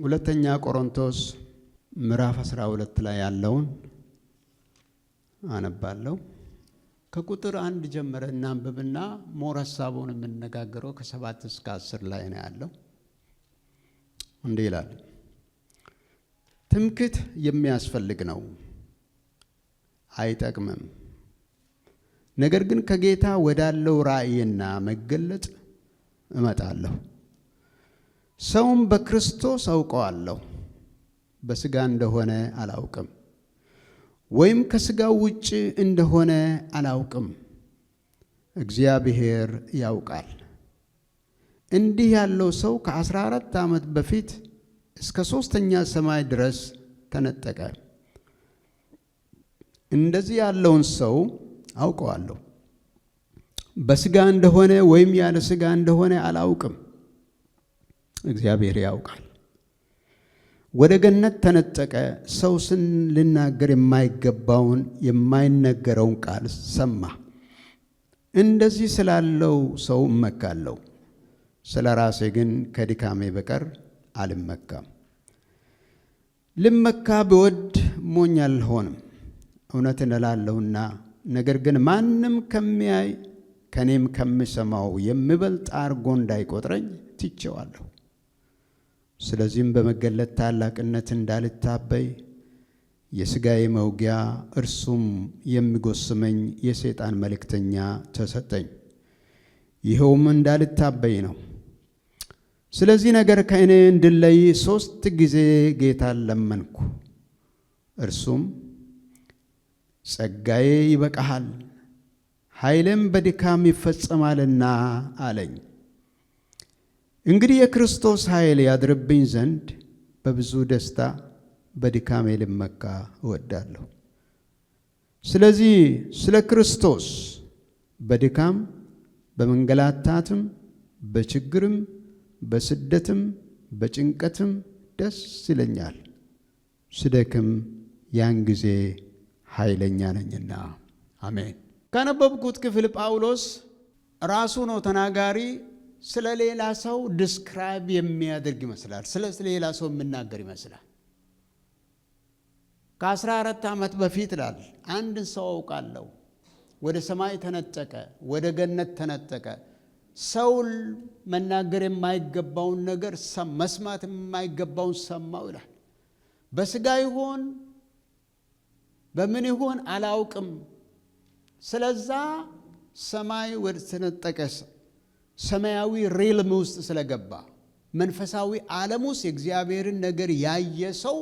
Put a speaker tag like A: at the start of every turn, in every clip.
A: ሁለተኛ ቆሮንቶስ ምዕራፍ 12 ላይ ያለውን አነባለሁ። ከቁጥር 1 ጀምረን እናንብብና ሞር ሐሳቡን የምንነጋገረው ከ7 እስከ 10 ላይ ነው ያለው። እንዲህ ይላል። ትምክህት የሚያስፈልግ ነው፣ አይጠቅምም። ነገር ግን ከጌታ ወዳለው ራእይና መገለጥ እመጣለሁ። ሰውም በክርስቶስ አውቀዋለሁ፣ በሥጋ እንደሆነ አላውቅም፣ ወይም ከሥጋው ውጭ እንደሆነ አላውቅም፣ እግዚአብሔር ያውቃል። እንዲህ ያለው ሰው ከ14 ዓመት በፊት እስከ 3ኛ ሰማይ ድረስ ተነጠቀ። እንደዚህ ያለውን ሰው አውቀዋለሁ፣ በሥጋ እንደሆነ ወይም ያለ ሥጋ እንደሆነ አላውቅም፣ እግዚአብሔር ያውቃል። ወደ ገነት ተነጠቀ። ሰው ልናገር የማይገባውን የማይነገረውን ቃል ሰማ። እንደዚህ ስላለው ሰው እመካለሁ፣ ስለ ራሴ ግን ከድካሜ በቀር አልመካም። ልመካ ብወድ ሞኝ አልሆንም፣ እውነትን እላለሁና። ነገር ግን ማንም ከሚያይ ከኔም ከሚሰማው የሚበልጥ አድርጎ እንዳይቆጥረኝ ትቼዋለሁ። ስለዚህም በመገለጥ ታላቅነት እንዳልታበይ የሥጋዬ መውጊያ እርሱም የሚጎስመኝ የሰይጣን መልእክተኛ ተሰጠኝ። ይኸውም እንዳልታበይ ነው። ስለዚህ ነገር ከእኔ እንድለይ 3 ጊዜ ጌታን ለመንኩ። እርሱም ጸጋዬ ይበቃሃል፣ ኃይሌም በድካም ይፈጸማልና አለኝ። እንግዲህ የክርስቶስ ኃይል ያድርብኝ ዘንድ በብዙ ደስታ በድካሜ ልመካ እወዳለሁ። ስለዚህ ስለ ክርስቶስ በድካም በመንገላታትም በችግርም በስደትም በጭንቀትም ደስ ይለኛል። ስደክም ያን ጊዜ ኃይለኛ ነኝና። አሜን። ካነበብኩት ክፍል ጳውሎስ ራሱ ነው ተናጋሪ። ስለ ሌላ ሰው ዲስክራይብ የሚያደርግ ይመስላል። ስለ ሌላ ሰው የሚናገር ይመስላል። ከ14 ዓመት በፊት ይላል አንድ ሰው አውቃለሁ፣ ወደ ሰማይ ተነጠቀ፣ ወደ ገነት ተነጠቀ። ሰው መናገር የማይገባውን ነገር መስማት የማይገባውን ሰማው ይላል። በሥጋ ይሆን በምን ይሆን አላውቅም። ስለዛ ሰማይ ወደ ተነጠቀ ሰማያዊ ሪልም ውስጥ ስለገባ መንፈሳዊ ዓለም ውስጥ የእግዚአብሔርን ነገር ያየ ሰው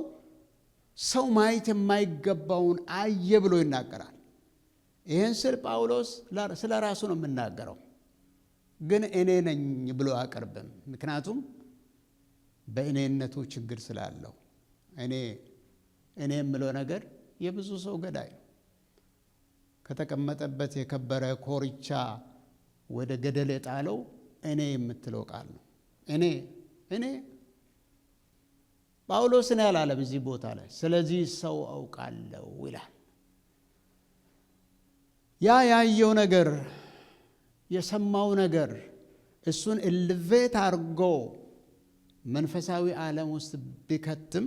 A: ማየት የማይገባውን አየ ብሎ ይናገራል። ይህን ስል ጳውሎስ ስለ ራሱ ነው የምናገረው፣ ግን እኔ ነኝ ብሎ አያቀርብም። ምክንያቱም በእኔነቱ ችግር ስላለው እኔ የምለው ነገር የብዙ ሰው ገዳይ ነው። ከተቀመጠበት የከበረ ኮርቻ ወደ ገደል የጣለው እኔ የምትለው ቃል ነው። እኔ ጳውሎስን ያላለም እዚህ ቦታ ላይ ስለዚህ ሰው አውቃለሁ ይላል። ያየው ነገር የሰማው ነገር እሱን ኤሌቬት አድርጎ መንፈሳዊ ዓለም ውስጥ ቢከትም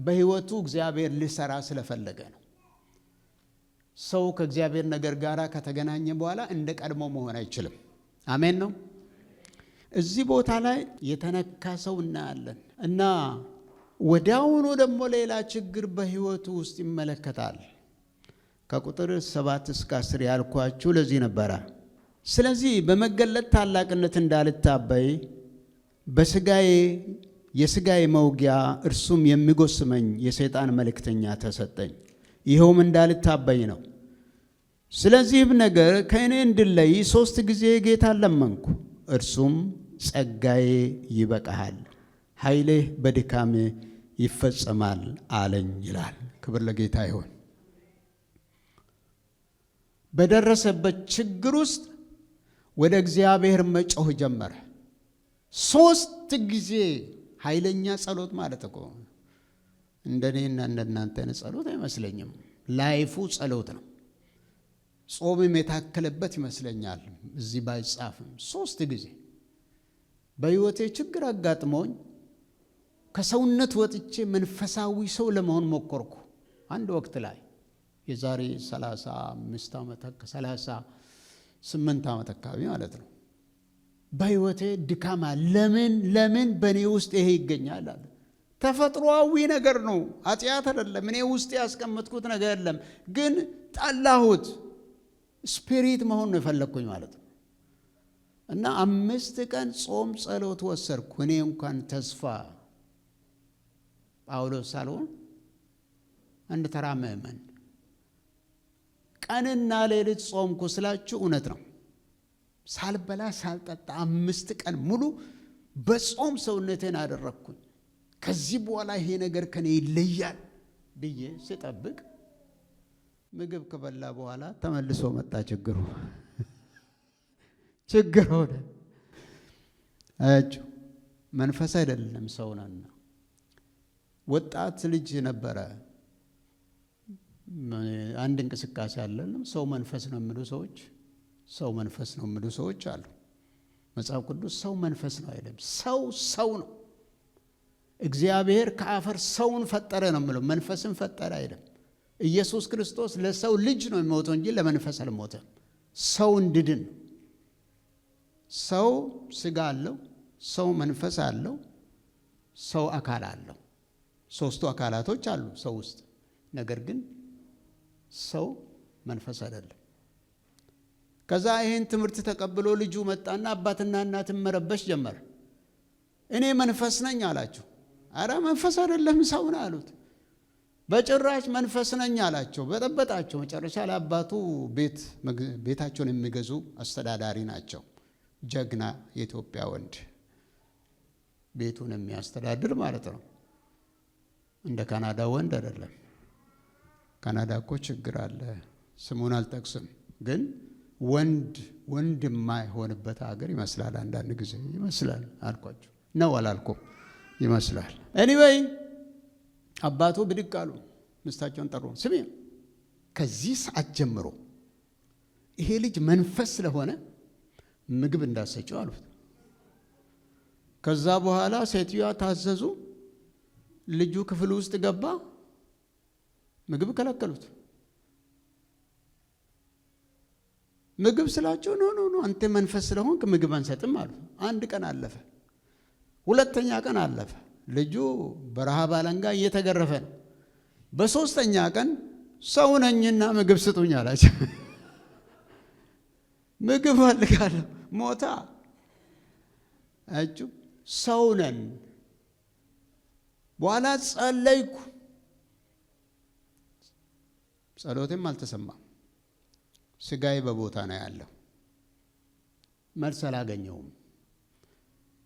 A: በሕይወቱ እግዚአብሔር ሊሰራ ስለፈለገ ነው። ሰው ከእግዚአብሔር ነገር ጋር ከተገናኘ በኋላ እንደ ቀድሞ መሆን አይችልም። አሜን ነው። እዚህ ቦታ ላይ የተነካ ሰው እናያለን እና ወዲያውኑ ደግሞ ሌላ ችግር በሕይወቱ ውስጥ ይመለከታል። ከቁጥር 7 እስከ 10 ያልኳችሁ ለዚህ ነበረ። ስለዚህ በመገለጥ ታላቅነት እንዳልታበይ የሥጋዬ መውጊያ እርሱም የሚጎስመኝ የሰይጣን መልእክተኛ ተሰጠኝ። ይኸውም እንዳልታበይ ነው። ስለዚህም ነገር ከእኔ እንድለይ 3 ጊዜ ጌታን ለመንኩ። እርሱም ጸጋዬ ይበቃሃል፣ ኃይሌህ በድካሜ ይፈጸማል አለኝ ይላል። ክብር ለጌታ ይሁን። በደረሰበት ችግር ውስጥ ወደ እግዚአብሔር መጮህ ጀመረ። 3 ጊዜ ኃይለኛ ጸሎት ማለት እኮ እንደኔና እንደናንተ ጸሎት አይመስለኝም። ላይፉ ጸሎት ነው። ጾምም የታከለበት ይመስለኛል። እዚህ ባይጻፍም 3 ጊዜ በሕይወቴ ችግር አጋጥሞኝ ከሰውነት ወጥቼ መንፈሳዊ ሰው ለመሆን ሞከርኩ። አንድ ወቅት ላይ የዛሬ 35 ዓመት 38 ዓመት አካባቢ ማለት ነው። በህይወቴ ድካማ ለምን በእኔ ውስጥ ይሄ ይገኛል አለ። ተፈጥሯዊ ነገር ነው፣ ኃጢአት አይደለም። እኔ ውስጥ ያስቀመጥኩት ነገር የለም፣ ግን ጠላሁት። ስፒሪት መሆን ነው የፈለግኩኝ ማለት ነው። እና 5 ቀን ጾም ጸሎት ወሰድኩ። እኔ እንኳን ተስፋ ጳውሎስ ሳልሆን አንድ ተራ ምእመን ቀንና ሌሊት ጾምኩ ስላችሁ እውነት ነው። ሳልበላ ሳልጠጣ 5 ቀን ሙሉ በጾም ሰውነቴን አደረግኩኝ። ከዚህ በኋላ ይሄ ነገር ከኔ ይለያል ብዬ ስጠብቅ ምግብ ከበላ በኋላ ተመልሶ መጣ ችግሩ። ችግር ሆነ። አያችሁ፣ መንፈስ አይደለም ሰው ነን። ወጣት ልጅ ነበረ። አንድ እንቅስቃሴ አለንም። ሰው መንፈስ ነው የሚሉ ሰዎች፣ ሰው መንፈስ ነው የሚሉ ሰዎች አሉ። መጽሐፍ ቅዱስ ሰው መንፈስ ነው አይደለም። ሰው ነው። እግዚአብሔር ከአፈር ሰውን ፈጠረ ነው የሚለው፣ መንፈስን ፈጠረ አይደለም። ኢየሱስ ክርስቶስ ለሰው ልጅ ነው የሚሞተው እንጂ ለመንፈስ አልሞተም። ሰው እንድድን ነው። ሰው ስጋ አለው፣ ሰው መንፈስ አለው፣ ሰው አካል አለው። 3 አካላቶች አሉ ሰው ውስጥ። ነገር ግን ሰው መንፈስ አይደለም። ከዛ ይሄን ትምህርት ተቀብሎ ልጁ መጣና አባትና እናትን መረበሽ ጀመረ። እኔ መንፈስ ነኝ አላቸው። አረ መንፈስ አይደለም ሰው ነው አሉት። በጭራሽ መንፈስ ነኝ አላቸው። በጠበጣቸው። መጨረሻ ላይ አባቱ ቤታቸውን የሚገዙ አስተዳዳሪ ናቸው። ጀግና የኢትዮጵያ ወንድ፣ ቤቱን የሚያስተዳድር ማለት ነው። እንደ ካናዳ ወንድ አይደለም። ካናዳ እኮ ችግር አለ፣ ስሙን አልጠቅስም። ግን ወንድ የማይሆንበት ሀገር ይመስላል። አንዳንድ ጊዜ ይመስላል። አልኳቸው ነው አላልኩም? ይመስላል። ኤኒዌይ አባቱ ብድግ አሉ፣ ምስታቸውን ጠሩ። ስሚ፣ ከዚህ ሰዓት ጀምሮ ይሄ ልጅ መንፈስ ስለሆነ ምግብ እንዳሰጨው አሉት። ከዛ በኋላ ሴትዮዋ ታዘዙ። ልጁ ክፍል ውስጥ ገባ። ምግብ ከለከሉት። ምግብ ስላቸው ኖ አንተ መንፈስ ስለሆንክ ምግብ አንሰጥም አሉ። 1 ቀን አለፈ፣ 2ኛ ቀን አለፈ። ልጁ በረሃብ አለንጋ እየተገረፈ ነው። በ3ኛ ቀን ሰው ነኝና ምግብ ስጡኝ አላቸው። ምግብ ፈልጋለሁ። ሞታ አጩ ሰው ነን። በኋላ ጸለይኩ። ጸሎቴም አልተሰማም። ስጋዬ በቦታ ነው ያለው። መልስ አላገኘውም።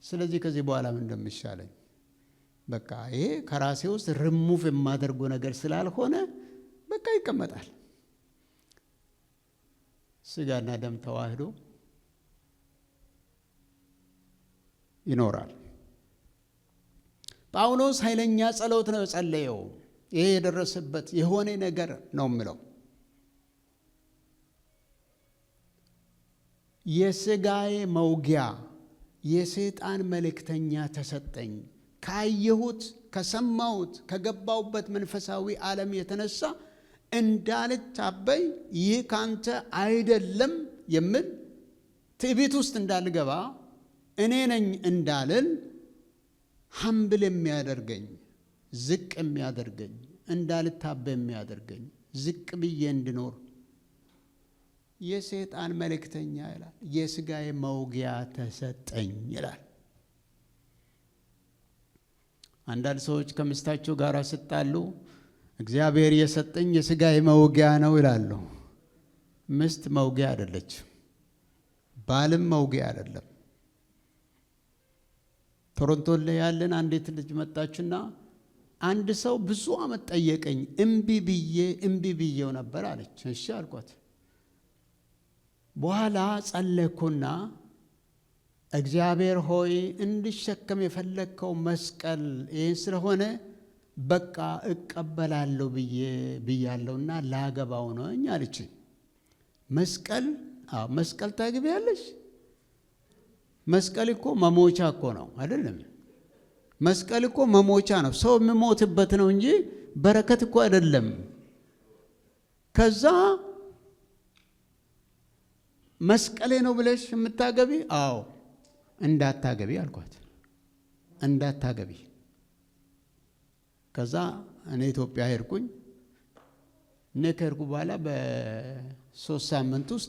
A: ስለዚህ ከዚህ በኋላ ምን እንደሚሻለኝ በቃ ይሄ ከራሴ ውስጥ ሪሙቭ የማደርገው ነገር ስላልሆነ በቃ ይቀመጣል። ስጋና ደም ተዋህዶ ይኖራል። ጳውሎስ ኃይለኛ ጸሎት ነው የጸለየው። ይሄ የደረሰበት የሆነ ነገር ነው የምለው። የስጋዬ መውጊያ የሰይጣን መልእክተኛ ተሰጠኝ። ካየሁት፣ ከሰማሁት፣ ከገባሁበት መንፈሳዊ ዓለም የተነሳ እንዳልታበይ ይህ ካንተ አይደለም የሚል ትዕቢት ውስጥ እንዳልገባ እኔ ነኝ እንዳልል ሀምብል የሚያደርገኝ ዝቅ የሚያደርገኝ እንዳልታበይ የሚያደርገኝ ዝቅ ብዬ እንድኖር የሰይጣን መልእክተኛ ይላል። የስጋዬ መውጊያ ተሰጠኝ ይላል። አንዳንድ ሰዎች ከምስታቸው ጋር ሲጣሉ እግዚአብሔር የሰጠኝ የስጋዬ መውጊያ ነው ይላሉ። ምስት መውጊያ አይደለች፣ ባልም መውጊያ አይደለም። ቶሮንቶ ላይ ያለን አንዲት ልጅ መጣችና አንድ ሰው ብዙ ዓመት ጠየቀኝ፣ እምቢ ብዬው ነበር አለች። እሺ አልኳት። በኋላ ጸለይኩና እግዚአብሔር ሆይ እንድሸከም የፈለግከው መስቀል ይህን ስለሆነ በቃ እቀበላለሁ ብያለሁና ላገባው ነው አለች። መስቀል ታግቢያለሽ? መስቀል እኮ መሞቻ እኮ ነው አይደለም? መስቀል እኮ መሞቻ ነው። ሰው የሚሞትበት ነው እንጂ በረከት እኮ አይደለም። ከዛ መስቀሌ ነው ብለሽ የምታገቢ? አዎ። እንዳታገቢ አልኳት። እንዳታገቢ። ከዛ እኔ ኢትዮጵያ ሄድኩኝ። እኔ ከሄድኩ በኋላ በ3 ሳምንት ውስጥ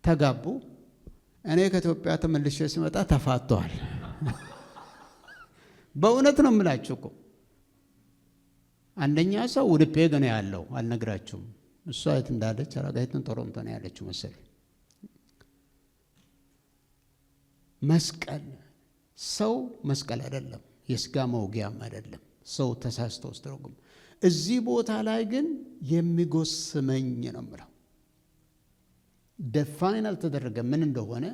A: ተጋቡ። እኔ ከኢትዮጵያ ተመልሼ ሲመጣ ተፋተዋል። በእውነት ነው የምላችሁ እኮ። አንደኛ ሰው ውድፔግ ነው ያለው፣ አልነግራችሁም። እሷ የት እንዳለች አራጋይትን ቶሮንቶ ነው ያለችው መሰለኝ። መስቀል ሰው መስቀል አይደለም፣ የስጋ መውጊያም አይደለም። ሰው ተሳስቶ ወስደውም እዚህ ቦታ ላይ ግን የሚጎስመኝ ነው የምለው። ዲፋይን አልተደረገ ምን እንደሆነ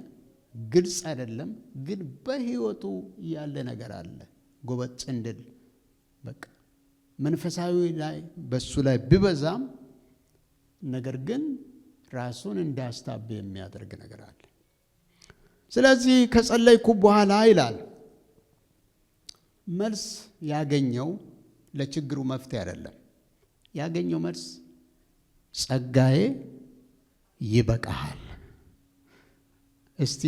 A: ግልጽ አይደለም፣ ግን በህይወቱ ያለ ነገር አለ። ጎበጥ ጭንድል በቃ መንፈሳዊ ላይ በሱ ላይ ቢበዛም ነገር ግን ራሱን እንዳያስታብ የሚያደርግ ነገር አለ። ስለዚህ ከጸለይኩ በኋላ ይላል መልስ ያገኘው ለችግሩ መፍትሄ አይደለም። ያገኘው መልስ ጸጋዬ ይበቃሃል። እስቲ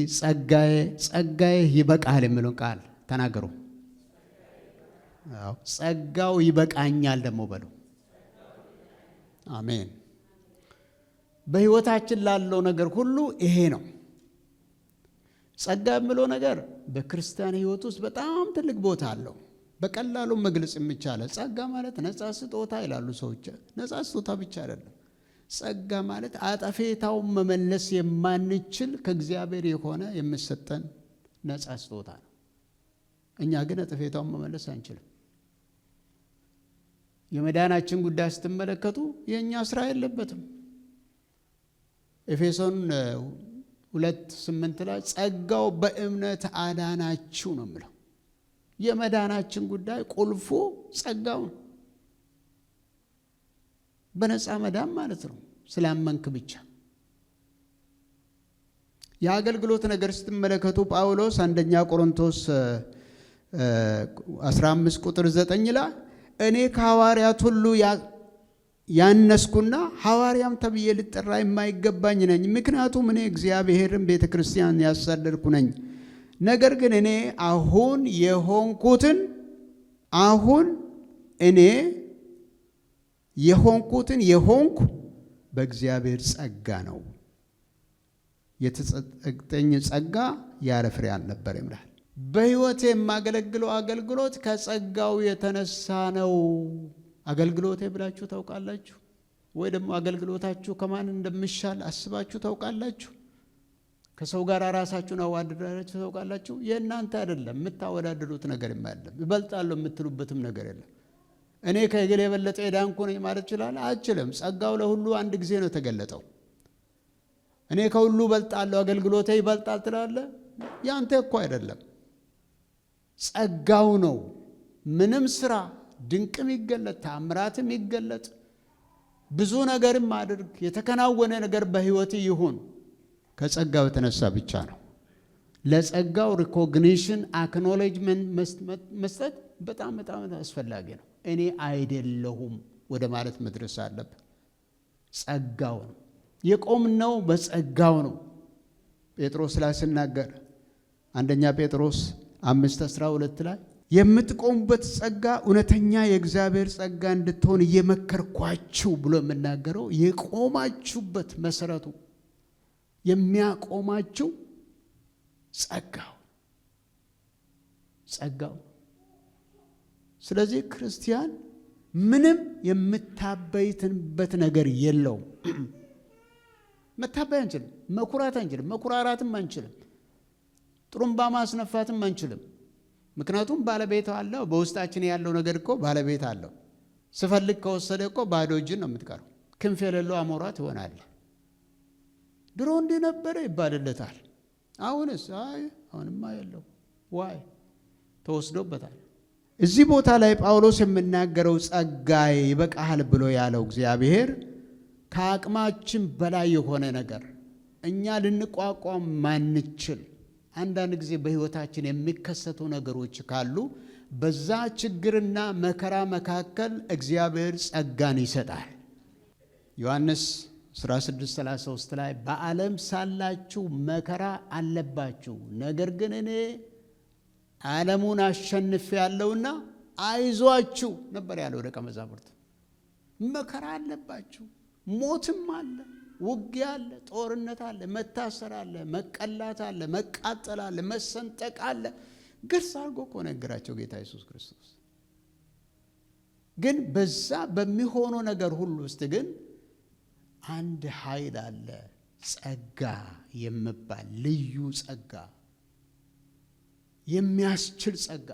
A: ጸጋዬ ይበቃሃል የሚለውን ቃል ተናገሩ። አዎ ጸጋው ይበቃኛል ደግሞ በሉ። አሜን። በህይወታችን ላለው ነገር ሁሉ ይሄ ነው። ጸጋ የሚለው ነገር በክርስቲያን ህይወት ውስጥ በጣም ትልቅ ቦታ አለው። በቀላሉ መግለጽ የሚቻለው ጸጋ ማለት ነፃ ስጦታ ይላሉ ሰዎች። ነፃ ስጦታ ብቻ አይደለም። ጸጋ ማለት አጠፌታውን መመለስ የማንችል ከእግዚአብሔር የሆነ የሚሰጠን ነፃ ስጦታ ነው። እኛ ግን አጠፌታውን መመለስ አንችልም። የመዳናችን ጉዳይ ስትመለከቱ የእኛ ስራ የለበትም። ኤፌሶን 2:8 ላይ ጸጋው በእምነት አዳናችሁ ነው የሚለው። የመዳናችን ጉዳይ ቁልፉ ጸጋው ነው። በነፃ መዳን ማለት ነው፣ ስላመንክ ብቻ። የአገልግሎት ነገር ስትመለከቱ ጳውሎስ 1ኛ ቆሮንቶስ 15:9 ላይ እኔ ከሐዋርያት ሁሉ ያነስኩና ሐዋርያም ተብዬ ልጠራ የማይገባኝ ነኝ፣ ምክንያቱም እኔ እግዚአብሔርን ቤተ ክርስቲያን ያሳደድኩ ነኝ። ነገር ግን እኔ አሁን የሆንኩ በእግዚአብሔር ጸጋ ነው። የተሰጠኝ ጸጋ ያለ ፍሬ አልነበረም ይላል። በሕይወቴ የማገለግለው አገልግሎት ከጸጋው የተነሳ ነው። አገልግሎቴ ብላችሁ ታውቃላችሁ ወይ? ደግሞ አገልግሎታችሁ ከማን እንደምሻል አስባችሁ ታውቃላችሁ? ከሰው ጋር ራሳችሁን አወዳድራችሁ ታውቃላችሁ? የእናንተ አይደለም፣ የምታወዳድሩት ነገር የለም። ይበልጣለሁ የምትሉበትም ነገር የለም። እኔ ከእገሌ የበለጠ የዳንኩ ነኝ ማለት ይችላል? አችልም። ጸጋው ለሁሉ አንድ ጊዜ ነው የተገለጠው። እኔ ከሁሉ በልጣለሁ፣ አገልግሎቴ ይበልጣል ትላለህ? ያንተ እኮ አይደለም፣ ጸጋው ነው። ምንም ስራ ድንቅም ይገለጥ፣ ታምራትም ይገለጥ፣ ብዙ ነገርም አድርግ፣ የተከናወነ ነገር በህይወት ይሁን ከጸጋው የተነሳ ብቻ ነው። ለጸጋው ሪኮግኒሽን አክኖሌጅመንት መስጠት በጣም አስፈላጊ ነው። እኔ አይደለሁም ወደ ማለት መድረስ አለብን። ጸጋው ነው የቆምነው፣ በጸጋው ነው። ጴጥሮስ ላይ ሲናገር 1ኛ ጴጥሮስ 5:12 ላይ የምትቆሙበት ጸጋ እውነተኛ የእግዚአብሔር ጸጋ እንድትሆን እየመከርኳችሁ ብሎ የምናገረው የቆማችሁበት መሰረቱ የሚያቆማችሁ ጸጋው። ስለዚህ ክርስቲያን ምንም የምታበይትንበት ነገር የለውም። መታበይ አንችልም፣ መኩራት አንችልም፣ መኩራራትም አንችልም፣ ጥሩምባ ማስነፋትም አንችልም። ምክንያቱም ባለቤት አለው። በውስጣችን ያለው ነገር እኮ ባለቤት አለው። ስፈልግ ከወሰደ እኮ ባዶ እጅን ነው የምትቀረው። ክንፍ የሌለው አሞራ ትሆናለህ። ድሮ እንዲህ ነበረ ይባልለታል። አሁንስ አሁንማ የለው። ዋይ ተወስዶበታል። እዚህ ቦታ ላይ ጳውሎስ የምናገረው ጸጋዬ ይበቃሃል ብሎ ያለው እግዚአብሔር ከአቅማችን በላይ የሆነ ነገር እኛ ልንቋቋም ማንችል አንዳንድ ጊዜ በሕይወታችን የሚከሰቱ ነገሮች ካሉ በዛ ችግርና መከራ መካከል እግዚአብሔር ጸጋን ይሰጣል። ዮሐንስ 16:33 ላይ በዓለም ሳላችሁ መከራ አለባችሁ፣ ነገር ግን እኔ ዓለሙን አሸንፌአለሁና አይዟችሁ ነበር ያለው ደቀ መዛሙርት። መከራ አለባችሁ፣ ሞትም አለ፣ ውጊያ አለ፣ ጦርነት አለ፣ መታሰር አለ፣ መቀላት አለ፣ መቃጠል አለ፣ መሰንጠቅ አለ። ግልጽ አድርጎ እኮ ነገራቸው ጌታ ኢየሱስ ክርስቶስ። ግን በዛ በሚሆነው ነገር ሁሉ ውስጥ ግን አንድ ኃይል አለ፣ ጸጋ የሚባል ልዩ ጸጋ፣ የሚያስችል ጸጋ።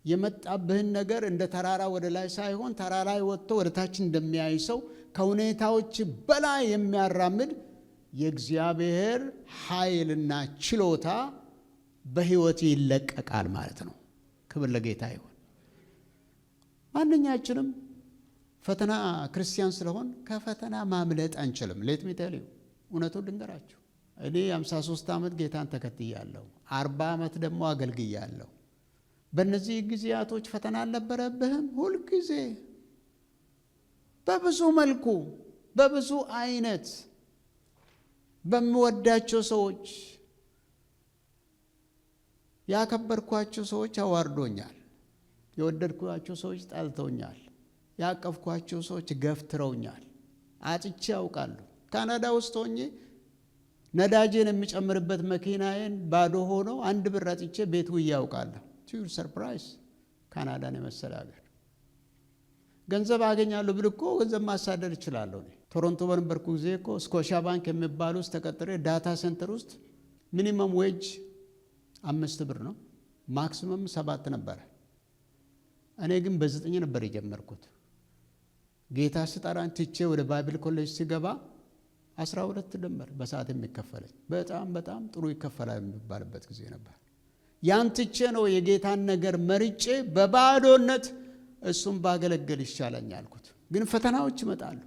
A: የመጣብህን ነገር እንደ ተራራ ወደ ላይ ሳይሆን ተራራ ወጥቶ ወደ ታች እንደሚያይ ሰው ከሁኔታዎች በላይ የሚያራምድ የእግዚአብሔር ኃይልና ችሎታ በሕይወት ይለቀቃል ማለት ነው። ክብር ለጌታ ይሁን። ማንኛችንም ፈተና ክርስቲያን ስለሆን ከፈተና ማምለጥ አንችልም። ሌት ሚ ቴል ዩ እውነቱን ልንገራችሁ፣ እኔ 53 ዓመት ጌታን ተከትያለሁ፣ 40 ዓመት ደግሞ አገልግያለሁ። በእነዚህ ጊዜያቶች ፈተና አልነበረብህም? ሁልጊዜ በብዙ መልኩ በብዙ አይነት በምወዳቸው ሰዎች ያከበርኳቸው ሰዎች አዋርዶኛል። የወደድኳቸው ሰዎች ጠልተውኛል። ያቀፍኳቸው ሰዎች ገፍትረውኛል። አጥቼ ያውቃለሁ። ካናዳ ውስጥ ሆኜ ነዳጄን የሚጨምርበት መኪናዬን ባዶ ሆኖ 1 ብር አጥቼ ቤት ውዬ ያውቃለሁ። ቱ ሰርፕራይዝ ካናዳን የመሰለ ሀገር ገንዘብ አገኛለሁ ብል እኮ ገንዘብ ማሳደድ እችላለሁ። ቶሮንቶ በነበርኩ ጊዜ እኮ ስኮሻ ባንክ የሚባል ውስጥ ተቀጥሬ ዳታ ሴንተር ውስጥ ሚኒመም ዌጅ 5 ብር ነው፣ ማክሲመም 7 ነበረ። እኔ ግን በ9 ነበር የጀመርኩት። ጌታ ስጠራኝ ትቼ ወደ ባይብል ኮሌጅ ሲገባ 12 ነበር በሰዓት የሚከፈለኝ። በጣም ጥሩ ይከፈላል የሚባልበት ጊዜ ነበር። ያን ትቼ ነው የጌታን ነገር መርጬ በባዶነት እሱም ባገለገል ይሻለኛል አልኩት። ግን ፈተናዎች ይመጣሉ፣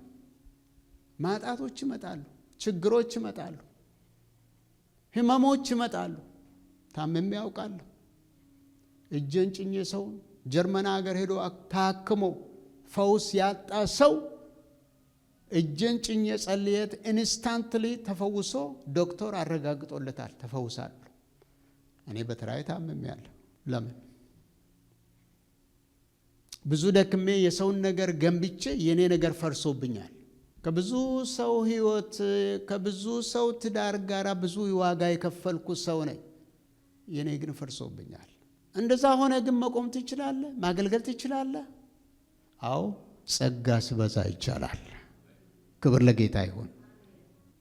A: ማጣቶች ይመጣሉ፣ ችግሮች ይመጣሉ፣ ህመሞች ይመጣሉ። ታምሜ ያውቃለሁ። እጄን ጭኜ ሰው ጀርመን ሀገር ሄዶ ታክሞ ፈውስ ያጣ ሰው እጄን ጭኜ ጸልየት ኢንስታንትሊ ተፈውሶ ዶክተር አረጋግጦለታል ተፈውሳል። እኔ በተራይ ታምሜ ያለሁ። ለምን? ብዙ ደክሜ የሰውን ነገር ገንብቼ የኔ ነገር ፈርሶብኛል። ከብዙ ሰው ህይወት ከብዙ ሰው ትዳር ጋር ብዙ ዋጋ የከፈልኩ ሰው ነኝ። የኔ ግን ፈርሶብኛል። እንደዛ ሆነ ግን መቆም ትችላለህ? ማገልገል ትችላለህ? አዎ፣ ጸጋ ሲበዛ ይቻላል። ክብር ለጌታ ይሁን።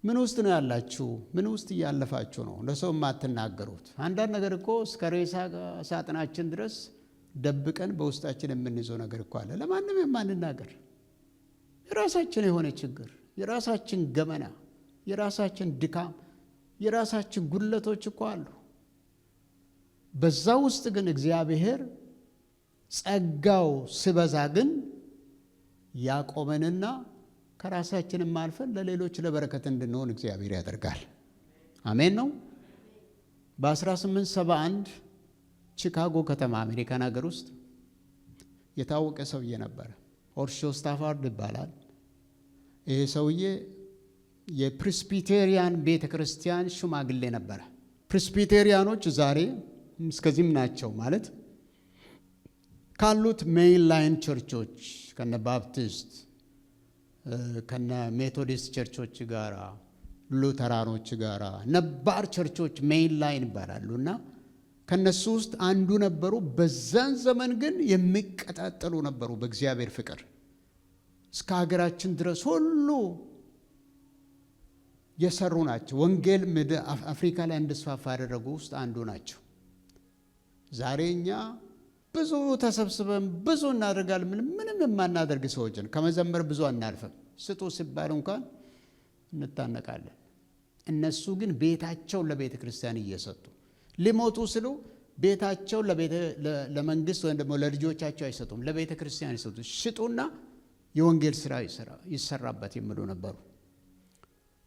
A: ምን ውስጥ ነው ያላችሁ? ምን ውስጥ እያለፋችሁ ነው ለሰው የማትናገሩት? አንዳንድ ነገር እኮ እስከ ሬሳ ሳጥናችን ድረስ ደብቀን በውስጣችን የምንይዘው ነገር እኮ አለ፣ ለማንም የማንናገር። የራሳችን የሆነ ችግር፣ የራሳችን ገመና፣ የራሳችን ድካም፣ የራሳችን ጉድለቶች እኮ አሉ። በዛ ውስጥ ግን እግዚአብሔር ጸጋው ሲበዛ ግን ያቆመንና ከራሳችንም አልፈን ለሌሎች ለበረከት እንድንሆን እግዚአብሔር ያደርጋል። አሜን ነው። በ1871 ቺካጎ ከተማ አሜሪካን ሀገር ውስጥ የታወቀ ሰውዬ ነበረ። ሆርሾ ስታፋርድ ይባላል። ይሄ ሰውዬ የፕሬስቢቴሪያን ቤተ ክርስቲያን ሽማግሌ ነበረ። ፕሬስቢቴሪያኖች ዛሬ እስከዚህም ናቸው ማለት ካሉት ሜይን ላይን ቸርቾች ከነ ባፕቲስት ከነ ሜቶዲስት ቸርቾች ጋራ ሉተራኖች ጋራ ነባር ቸርቾች ሜይን ላይን ይባላሉና ከነሱ ውስጥ አንዱ ነበሩ። በዛን ዘመን ግን የሚቀጣጠሉ ነበሩ በእግዚአብሔር ፍቅር። እስከ ሀገራችን ድረስ ሁሉ የሰሩ ናቸው። ወንጌል ምድር አፍሪካ ላይ እንዲስፋፋ ያደረጉ ውስጥ አንዱ ናቸው። ዛሬ እኛ ብዙ ተሰብስበን ብዙ እናደርጋለን። ምንም የማናደርግ ሰዎችን ከመዘመር ብዙ አናልፍም። ስጡ ሲባል እንኳን እንታነቃለን። እነሱ ግን ቤታቸው ለቤተ ክርስቲያን እየሰጡ ሊሞቱ ስሉ ቤታቸው ለመንግስት ወይም ደግሞ ለልጆቻቸው አይሰጡም፣ ለቤተ ክርስቲያን ይሰጡ። ሽጡና የወንጌል ስራ ይሰራበት የሚሉ ነበሩ።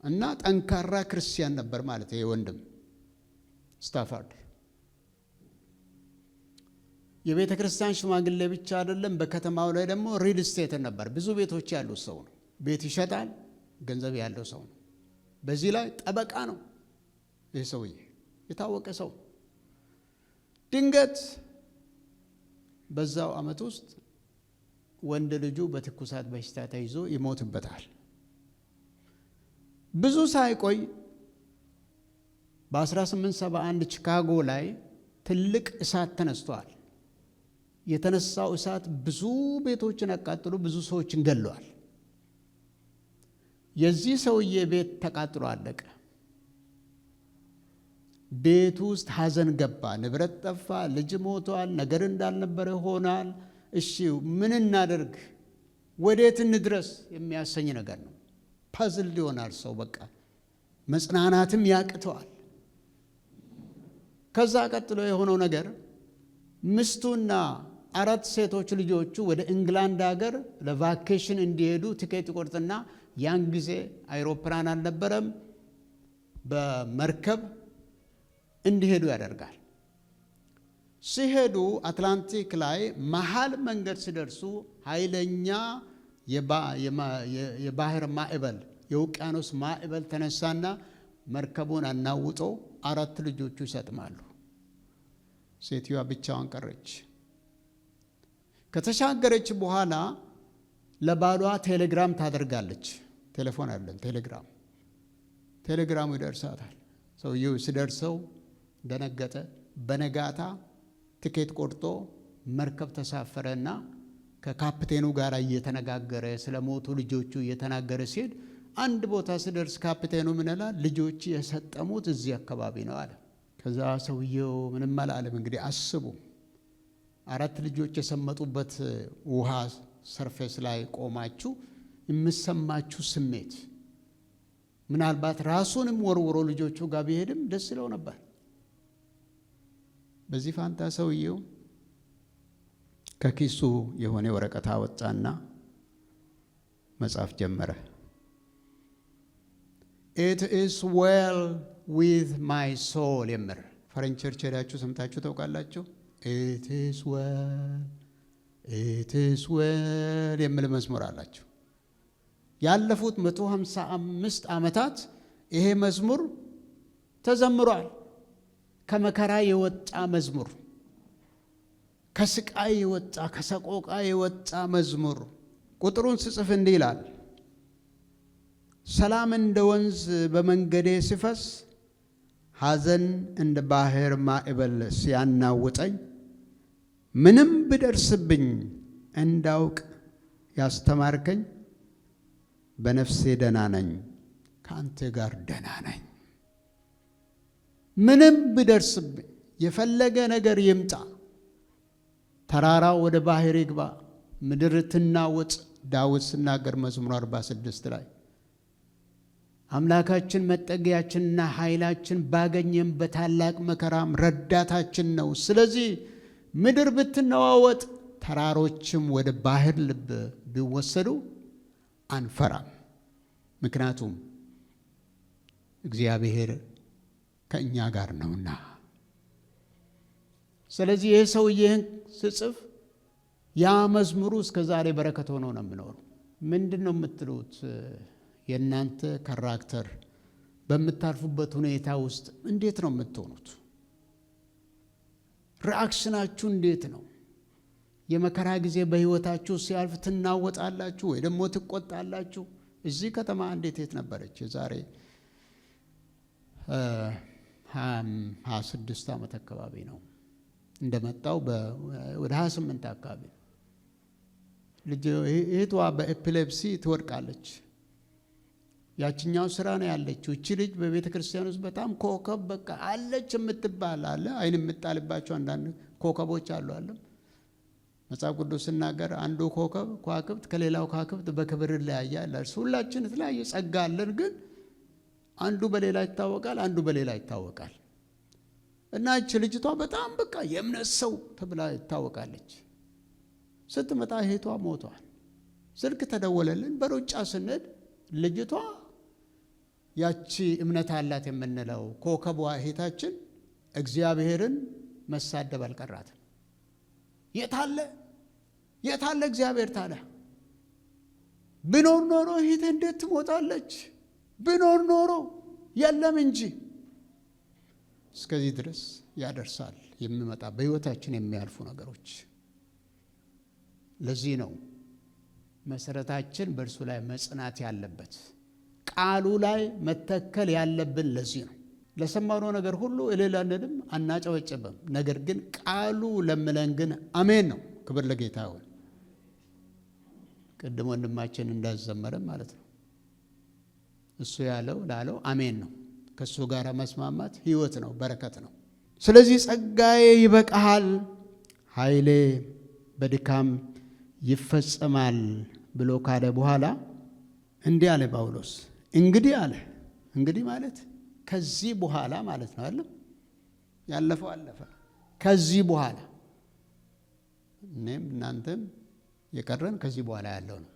A: እና ጠንካራ ክርስቲያን ነበር ማለት ይሄ ወንድም። ስታፋርድ። የቤተ ክርስቲያን ሽማግሌ ብቻ አይደለም፣ በከተማው ላይ ደግሞ ሪል ስቴት ነበር። ብዙ ቤቶች ያሉት ሰው ነው። ቤት ይሸጣል፣ ገንዘብ ያለው ሰው ነው። በዚህ ላይ ጠበቃ ነው። ይህ ሰውዬ የታወቀ ሰው። ድንገት በዛው ዓመት ውስጥ ወንድ ልጁ በትኩሳት በሽታ ተይዞ ይሞትበታል። ብዙ ሳይቆይ በ1871 ቺካጎ ላይ ትልቅ እሳት ተነስቷል። የተነሳው እሳት ብዙ ቤቶችን አቃጥሎ ብዙ ሰዎችን ገለዋል። የዚህ ሰውዬ ቤት ተቃጥሎ አለቀ። ቤት ውስጥ ሐዘን ገባ። ንብረት ጠፋ፣ ልጅ ሞቷል፣ ነገር እንዳልነበረ ሆኗል። እሺ ምን እናደርግ፣ ወዴት እንድረስ የሚያሰኝ ነገር ነው። ፐዝል ይሆናል ሰው፣ በቃ መጽናናትም ያቅተዋል። ከዛ ቀጥሎ የሆነው ነገር ሚስቱና 4 ሴቶች ልጆቹ ወደ እንግላንድ ሀገር ለቫኬሽን እንዲሄዱ ቲኬት ይቆርጥና ያን ጊዜ አይሮፕላን አልነበረም፣ በመርከብ እንዲሄዱ ያደርጋል። ሲሄዱ አትላንቲክ ላይ መሃል መንገድ ሲደርሱ ኃይለኛ የባህር ማዕበል፣ የውቅያኖስ ማዕበል ተነሳና መርከቡን አናውጦ 4 ልጆቹ ይሰጥማሉ። ሴትዮዋ ብቻዋን ቀረች። ከተሻገረች በኋላ ለባሏ ቴሌግራም ታደርጋለች። ቴሌፎን አለን፣ ቴሌግራሙ ይደርሳታል። ሰውየው ሲደርሰው ደነገጠ። በነጋታ ትኬት ቆርጦ መርከብ ተሳፈረና ከካፕቴኑ ጋር እየተነጋገረ ስለ ሞቱ ልጆቹ እየተናገረ ሲሄድ አንድ ቦታ ሲደርስ ካፕቴኑ ምን ይላል? ልጆች የሰጠሙት እዚህ አካባቢ ነው አለ። ከዛ ሰውየው ምንም አላለም። እንግዲህ አስቡ፣ 4 ልጆች የሰመጡበት ውሃ ሰርፌስ ላይ ቆማችሁ የምሰማችሁ ስሜት፣ ምናልባት ራሱንም ወርውሮ ልጆቹ ጋር ቢሄድም ደስ ይለው ነበር። በዚህ ፋንታ ሰውየው ከኪሱ የሆነ ወረቀት አወጣና መጻፍ ጀመረ። It is well with my soul የምር ፈረንጅ ቸርች ሄዳችሁ ሰምታችሁ ታውቃላችሁ? It is well የሚል መዝሙር አላችሁ። ያለፉት 155 ዓመታት ይሄ መዝሙር ተዘምሯል። ከመከራ የወጣ መዝሙር፣ ከስቃይ የወጣ ከሰቆቃ የወጣ መዝሙር። ቁጥሩን ስጽፍ እንዲህ ይላል: ሰላም እንደ ወንዝ በመንገዴ ሲፈስ፣ ሐዘን እንደ ባህር ማዕበል ሲያናውጠኝ፣ ምንም ብደርስብኝ እንዳውቅ ያስተማርከኝ፣ በነፍሴ ደህና ነኝ፣ ከአንተ ጋር ደህና ነኝ። ምንም ብደርስብኝ፣ የፈለገ ነገር ይምጣ፣ ተራራው ወደ ባህር ይግባ፣ ምድር ትናወጥ። ዳዊት ሲናገር መዝሙር 46 ላይ አምላካችን መጠጊያችንና ኃይላችን ባገኘን በታላቅ መከራም ረዳታችን ነው። ስለዚህ ምድር ብትነዋወጥ ተራሮችም ወደ ባህር ልብ ቢወሰዱ አንፈራም፣ ምክንያቱም እግዚአብሔር ከእኛ ጋር ነውና። ስለዚህ ይህ ሰውዬን ስጽፍ ያ መዝሙሩ እስከ ዛሬ በረከት ሆኖ ነው የሚኖረው። ምንድን ነው የምትሉት? የእናንተ ካራክተር በምታልፉበት ሁኔታ ውስጥ እንዴት ነው የምትሆኑት? ሪአክሽናችሁ እንዴት ነው? የመከራ ጊዜ በህይወታችሁ ሲያልፍ ትናወጣላችሁ ወይ ደግሞ ትቆጣላችሁ? እዚህ ከተማ እንዴት ነበረች? የዛሬ 26 ዓመት አካባቢ ነው እንደመጣው፣ ወደ 28 አካባቢ ልጅ እህቷ በኤፒሌፕሲ ትወድቃለች። ያችኛው ስራ ነው ያለችው። እቺ ልጅ በቤተ ክርስቲያን ውስጥ በጣም ኮከብ በቃ አለች የምትባል አለ። አይን የምጣልባቸው አንዳንድ ኮከቦች አሉ። መጽሐፍ ቅዱስ ሲናገር አንዱ ኮከብ ከዋክብት ከሌላው ከዋክብት በክብር ይለያያል። ሁላችን የተለያየ ጸጋ አለን፣ ግን አንዱ በሌላ ይታወቃል፣ አንዱ በሌላ ይታወቃል። እና እቺ ልጅቷ በጣም በቃ የእምነት ሰው ተብላ ይታወቃለች። ስትመጣ እህቷ ሞቷል። ስልክ ተደወለልን። በሩጫ ስንሄድ ልጅቷ ያቺ እምነት አላት የምንለው ኮከቧ እህታችን እግዚአብሔርን መሳደብ አልቀራትም። የታለ እግዚአብሔር ታዲያ? ብኖር ኖሮ እህቴ እንዴት ትሞታለች? ብኖር ኖሮ የለም እንጂ። እስከዚህ ድረስ ያደርሳል የሚመጣ በሕይወታችን የሚያልፉ ነገሮች። ለዚህ ነው መሰረታችን በእርሱ ላይ መጽናት ያለበት፣ ቃሉ ላይ መተከል ያለብን። ለዚህ ነው ለሰማነው ነገር ሁሉ እልል አንልም፣ አናጨበጭብም። ነገር ግን ቃሉ ለምለን ግን አሜን ነው። ክብር ለጌታ ይሁን። ቅድም ወንድማችን እንዳዘመረም ማለት ነው እሱ ያለው ላለው አሜን ነው። ከእሱ ጋር መስማማት ሕይወት ነው፣ በረከት ነው። ስለዚህ ጸጋዬ ይበቃሃል፣ ኃይሌ በድካም ይፈጸማል ብሎ ካለ በኋላ እንዲህ አለ ጳውሎስ። እንግዲህ አለ፣ እንግዲህ ማለት ከዚህ በኋላ ማለት ነው አይደል? ያለፈው አለፈ። ከዚህ በኋላ እኔም እናንተም የቀረን ከዚህ በኋላ ያለው ነው።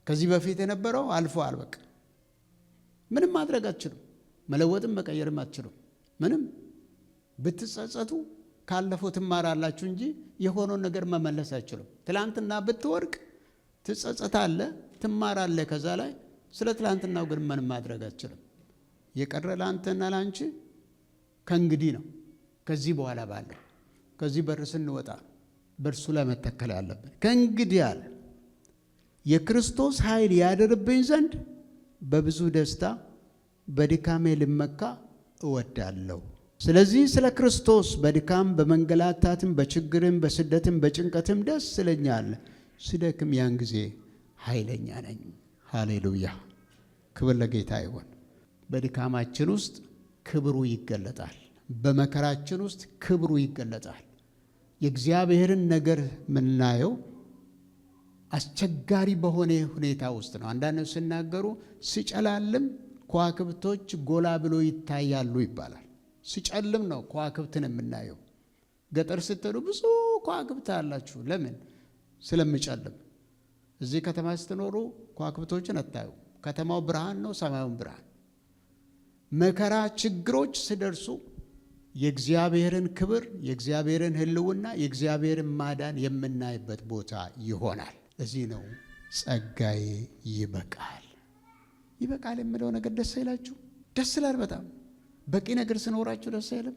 A: ከዚህ በፊት የነበረው አልፏል። በቃ ምንም ማድረግ አትችሉም። መለወጥም መቀየርም አትችሉም። ምንም ብትጸጸቱ ካለፈው ትማራላችሁ እንጂ የሆነውን ነገር መመለስ አትችሉም። ትላንትና ብትወርቅ ትጸጸታለህ፣ ትማራለህ። ከዛ ላይ ስለ ትላንትናው ግን ምንም ማድረግ አትችልም። የቀረ ለአንተና ለአንቺ ከእንግዲህ ነው። ከዚህ በኋላ ባለው ከዚህ በር ስንወጣ በእርሱ ላይ መተከል ያለብን። ከእንግዲህ አለ የክርስቶስ ኃይል ያድርብኝ ዘንድ በብዙ ደስታ በድካሜ ልመካ እወዳለሁ። ስለዚህ ስለ ክርስቶስ በድካም በመንገላታትም በችግርም በስደትም በጭንቀትም ደስ ይለኛል። ስደክም ያን ጊዜ ኃይለኛ ነኝ። ሃሌሉያ! ክብር ለጌታ ይሁን። በድካማችን ውስጥ ክብሩ ይገለጣል። በመከራችን ውስጥ ክብሩ ይገለጣል። የእግዚአብሔርን ነገር ምናየው አስቸጋሪ በሆነ ሁኔታ ውስጥ ነው። አንዳንዶች ሲናገሩ ሲጨላልም ከዋክብቶች ጎላ ብሎ ይታያሉ ይባላል። ሲጨልም ነው ከዋክብትን የምናየው። ገጠር ስትሄዱ ብዙ ከዋክብት አላችሁ። ለምን? ስለሚጨልም። እዚህ ከተማ ስትኖሩ ከዋክብቶችን አታዩ። ከተማው ብርሃን ነው፣ ሰማዩም ብርሃን። መከራ ችግሮች ሲደርሱ የእግዚአብሔርን ክብር፣ የእግዚአብሔርን ሕልውና፣ የእግዚአብሔርን ማዳን የምናይበት ቦታ ይሆናል። እዚህ ነው ጸጋዬ ይበቃል። ይበቃል የምለው ነገር ደስ ይላችሁ? ደስ ይላል በጣም። በቂ ነገር ስኖራችሁ ደስ አይልም?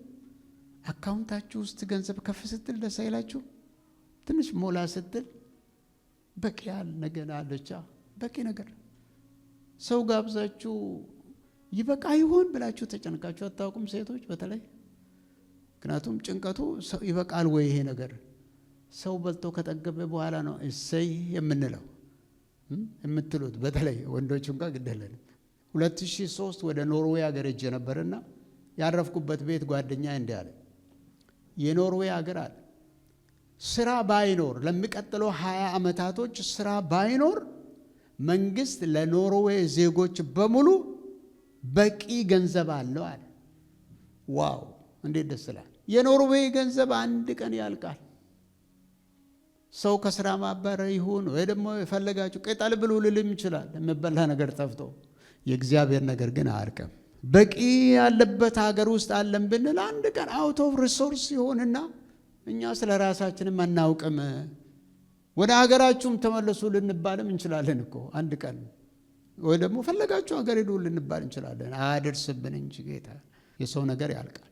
A: አካውንታችሁ ውስጥ ገንዘብ ከፍ ስትል ደስ አይላችሁ? ትንሽ ሞላ ስትል በቂ ያል ነገር አለቻ። በቂ ነገር ሰው ጋብዛችሁ ይበቃ ይሆን ብላችሁ ተጨንቃችሁ አታውቁም? ሴቶች በተለይ። ምክንያቱም ጭንቀቱ ይበቃል ወይ ይሄ ነገር ሰው በልቶ ከጠገበ በኋላ ነው እሰይ የምንለው የምትሉት። በተለይ ወንዶች እንኳን ግደለን። 2003 ወደ ኖርዌይ ሀገር ሄጄ ነበርና ያረፍኩበት ቤት ጓደኛ እንዲህ አለ፣ የኖርዌይ ሀገር አለ ስራ ባይኖር ለሚቀጥለው 20 ዓመታቶች ስራ ባይኖር መንግስት ለኖርዌይ ዜጎች በሙሉ በቂ ገንዘብ አለው አለ። ዋው እንዴት ደስ ይላል! የኖርዌይ ገንዘብ አንድ ቀን ያልቃል። ሰው ከስራ ማባረር ይሁን ወይ ደግሞ የፈለጋችሁ ቅጠል ብሉ ልልም ይችላል፣ የሚበላ ነገር ጠፍቶ። የእግዚአብሔር ነገር ግን አያልቅም። በቂ ያለበት ሀገር ውስጥ አለን ብንል አንድ ቀን አውት ኦፍ ሪሶርስ ይሆንና እኛ ስለ ራሳችንም አናውቅም። ወደ ሀገራችሁም ተመለሱ ልንባልም እንችላለን እኮ አንድ ቀን። ወይ ደግሞ ፈለጋችሁ ሀገር ሄዱ ልንባል እንችላለን። አያደርስብን እንጂ ጌታ። የሰው ነገር ያልቃል፣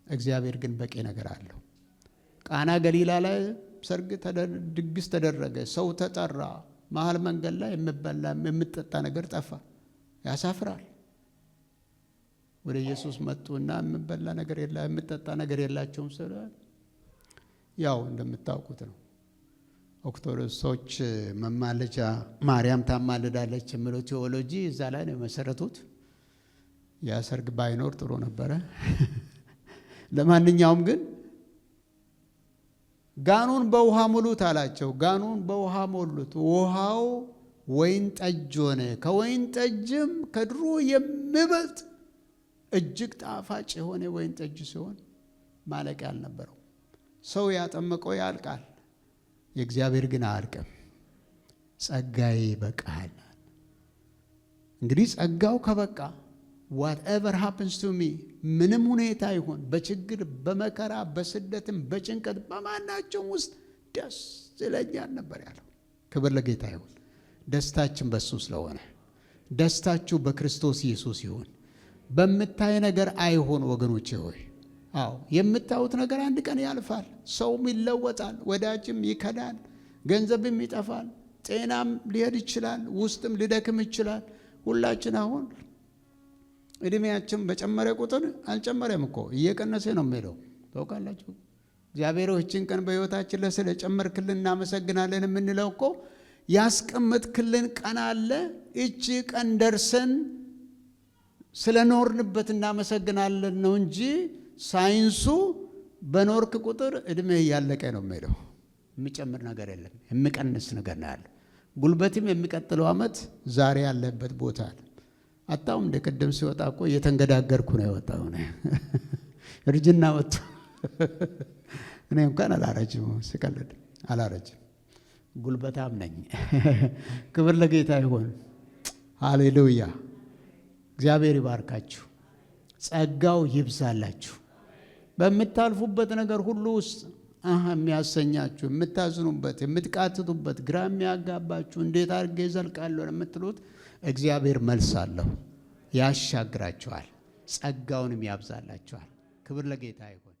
A: እግዚአብሔር ግን በቂ ነገር አለው። ቃና ገሊላ ላይ ሰርግ ድግስ ተደረገ፣ ሰው ተጠራ። መሀል መንገድ ላይ የሚበላ የሚጠጣ ነገር ጠፋ። ያሳፍራል። ወደ ኢየሱስ መጡና የሚበላ ነገር የላ የሚጠጣ ነገር የላቸውም ስለ ያው እንደምታውቁት ነው። ኦርቶዶክሶች መማለጃ ማርያም ታማልዳለች የሚለው ቴዎሎጂ እዛ ላይ ነው የመሰረቱት። ያ ሰርግ ባይኖር ጥሩ ነበረ። ለማንኛውም ግን ጋኑን በውሃ ሙሉት አላቸው። ጋኑን በውሃ ሞሉት። ውሃው ወይን ጠጅ ሆነ። ከወይን ጠጅም ከድሮ የሚበልጥ እጅግ ጣፋጭ የሆነ ወይን ጠጅ ሲሆን ማለቂያ አልነበረው። ሰው ያጠመቀው ያልቃል፣ የእግዚአብሔር ግን አያልቅም። ጸጋዬ ይበቃል። እንግዲህ ጸጋው ከበቃ whatever happens to me ምንም ሁኔታ ይሆን በችግር በመከራ በስደትም በጭንቀት በማናቸውም ውስጥ ደስ ይለኛል ነበር ያለው። ክብር ለጌታ ይሁን። ደስታችን በሱ ስለሆነ ደስታችሁ በክርስቶስ ኢየሱስ ይሁን። በምታይ ነገር አይሆን ወገኖቼ ሆይ። አዎ የምታዩት ነገር አንድ ቀን ያልፋል። ሰውም ይለወጣል፣ ወዳጅም ይከዳል፣ ገንዘብም ይጠፋል፣ ጤናም ሊሄድ ይችላል፣ ውስጥም ሊደክም ይችላል። ሁላችን አሁን እድሜያችን በጨመረ ቁጥር አልጨመረም እኮ እየቀነሰ ነው የሚለው ታውቃላችሁ። እግዚአብሔር ይህችን ቀን በሕይወታችን ላይ ስለጨመርክልን እናመሰግናለን የምንለው እኮ ያስቀመጥክልን ቀን አለ። እቺ ቀን ደርሰን ስለኖርንበት እናመሰግናለን ነው እንጂ ሳይንሱ በኖርክ ቁጥር እድሜህ እያለቀ ነው የሚለው። የሚጨምር ነገር የለም፣ የሚቀንስ ነገር ነው ያለው። ጉልበትም የሚቀጥለው ዓመት ዛሬ ያለበት ቦታ አለ። አጣውም እንደ ቀደም ሲወጣ እኮ እየተንገዳገርኩ ነው የወጣው ነው እርጅና ወጣ። እኔ እንኳን አላረጅም፣ ስቀልድ አላረጅም፣ ጉልበታም ነኝ። ክብር ለጌታ ይሁን። ሃሌሉያ። እግዚአብሔር ይባርካችሁ፣ ጸጋው ይብዛላችሁ። በምታልፉበት ነገር ሁሉ ውስጥ የሚያሰኛችሁ የምታዝኑበት፣ የምትቃትቱበት፣ ግራ የሚያጋባችሁ እንዴት አድርጌ ዘልቃለሁ የምትሉት እግዚአብሔር መልስ አለው፣ ያሻግራችኋል፣ ጸጋውንም ያብዛላችኋል። ክብር ለጌታ ይሁን።